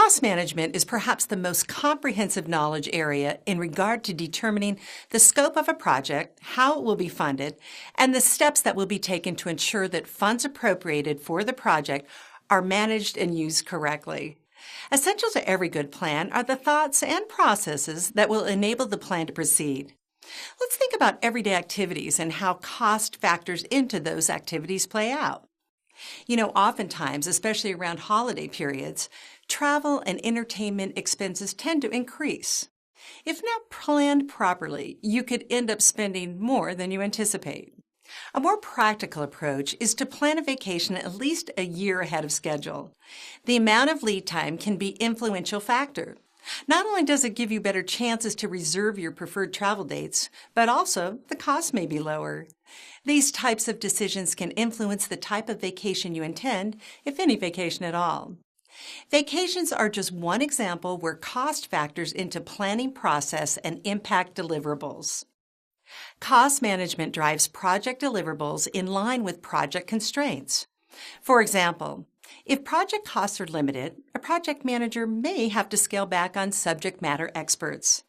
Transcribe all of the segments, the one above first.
Cost management is perhaps the most comprehensive knowledge area in regard to determining the scope of a project, how it will be funded, and the steps that will be taken to ensure that funds appropriated for the project are managed and used correctly. Essential to every good plan are the thoughts and processes that will enable the plan to proceed. Let's think about everyday activities and how cost factors into those activities play out. Oftentimes, especially around holiday periods, travel and entertainment expenses tend to increase. If not planned properly, you could end up spending more than you anticipate. A more practical approach is to plan a vacation at least a year ahead of schedule. The amount of lead time can be an influential factor. Not only does it give you better chances to reserve your preferred travel dates, but also the cost may be lower. These types of decisions can influence the type of vacation you intend, if any vacation at all. Vacations are just one example where cost factors into planning process and impact deliverables. Cost management drives project deliverables in line with project constraints. For example, if project costs are limited, a project manager may have to scale back on subject matter experts.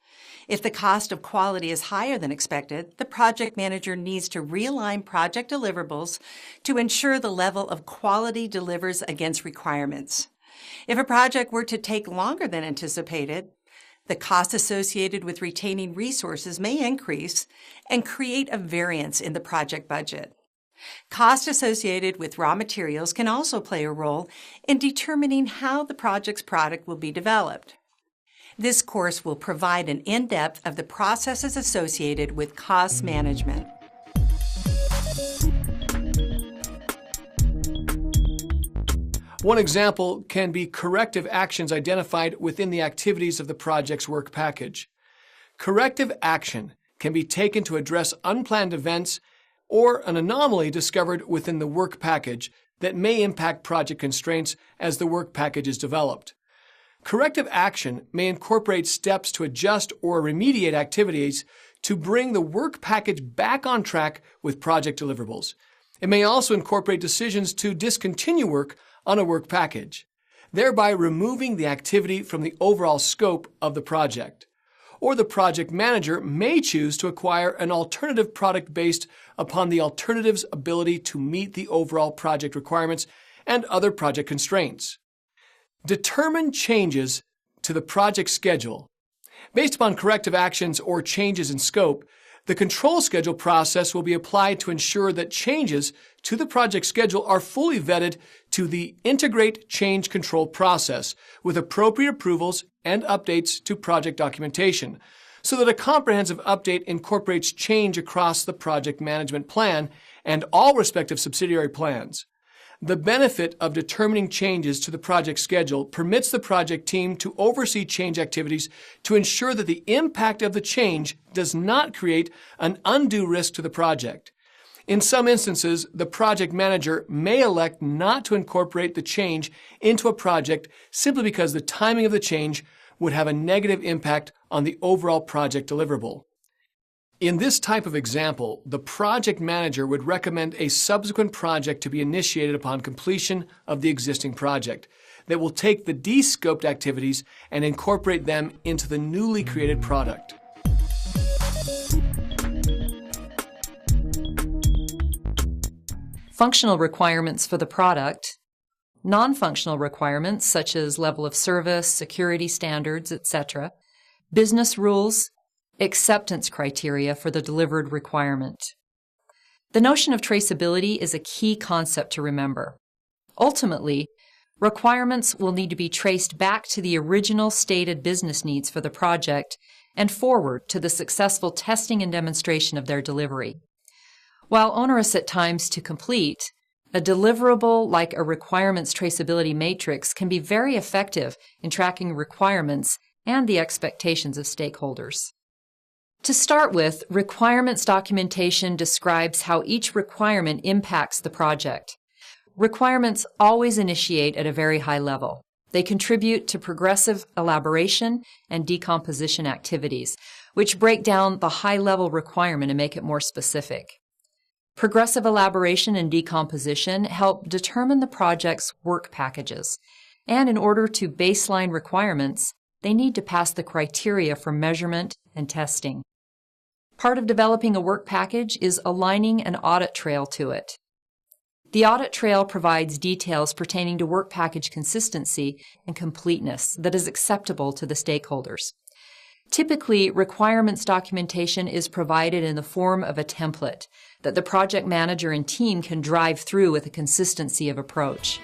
If the cost of quality is higher than expected, the project manager needs to realign project deliverables to ensure the level of quality delivers against requirements. If a project were to take longer than anticipated, the cost associated with retaining resources may increase and create a variance in the project budget. Costs associated with raw materials can also play a role in determining how the project's product will be developed. This course will provide an in-depth of the processes associated with cost management. One example can be corrective actions identified within the activities of the project's work package. Corrective action can be taken to address unplanned events or an anomaly discovered within the work package that may impact project constraints as the work package is developed. Corrective action may incorporate steps to adjust or remediate activities to bring the work package back on track with project deliverables. It may also incorporate decisions to discontinue work on a work package, thereby removing the activity from the overall scope of the project. Or the project manager may choose to acquire an alternative product based upon the alternative's ability to meet the overall project requirements and other project constraints. Determine changes to the project schedule. Based upon corrective actions or changes in scope, the control schedule process will be applied to ensure that changes to the project schedule are fully vetted to the Integrate Change Control process with appropriate approvals and updates to project documentation, so that a comprehensive update incorporates change across the project management plan and all respective subsidiary plans. The benefit of determining changes to the project schedule permits the project team to oversee change activities to ensure that the impact of the change does not create an undue risk to the project. In some instances, the project manager may elect not to incorporate the change into a project simply because the timing of the change would have a negative impact on the overall project deliverable. In this type of example, the project manager would recommend a subsequent project to be initiated upon completion of the existing project that will take the de-scoped activities and incorporate them into the newly created product. Functional requirements for the product, non-functional requirements such as level of service, security standards, etc., business rules, acceptance criteria for the delivered requirement. The notion of traceability is a key concept to remember. Ultimately, requirements will need to be traced back to the original stated business needs for the project and forward to the successful testing and demonstration of their delivery. While onerous at times to complete, a deliverable like a requirements traceability matrix can be very effective in tracking requirements and the expectations of stakeholders. To start with, requirements documentation describes how each requirement impacts the project. Requirements always initiate at a very high level. They contribute to progressive elaboration and decomposition activities, which break down the high-level requirement and make it more specific. Progressive elaboration and decomposition help determine the project's work packages And in order to baseline requirements, they need to pass the criteria for measurement and testing. Part of developing a work package is aligning an audit trail to it. The audit trail provides details pertaining to work package consistency and completeness that is acceptable to the stakeholders. Typically, requirements documentation is provided in the form of a template that the project manager and team can drive through with a consistency of approach.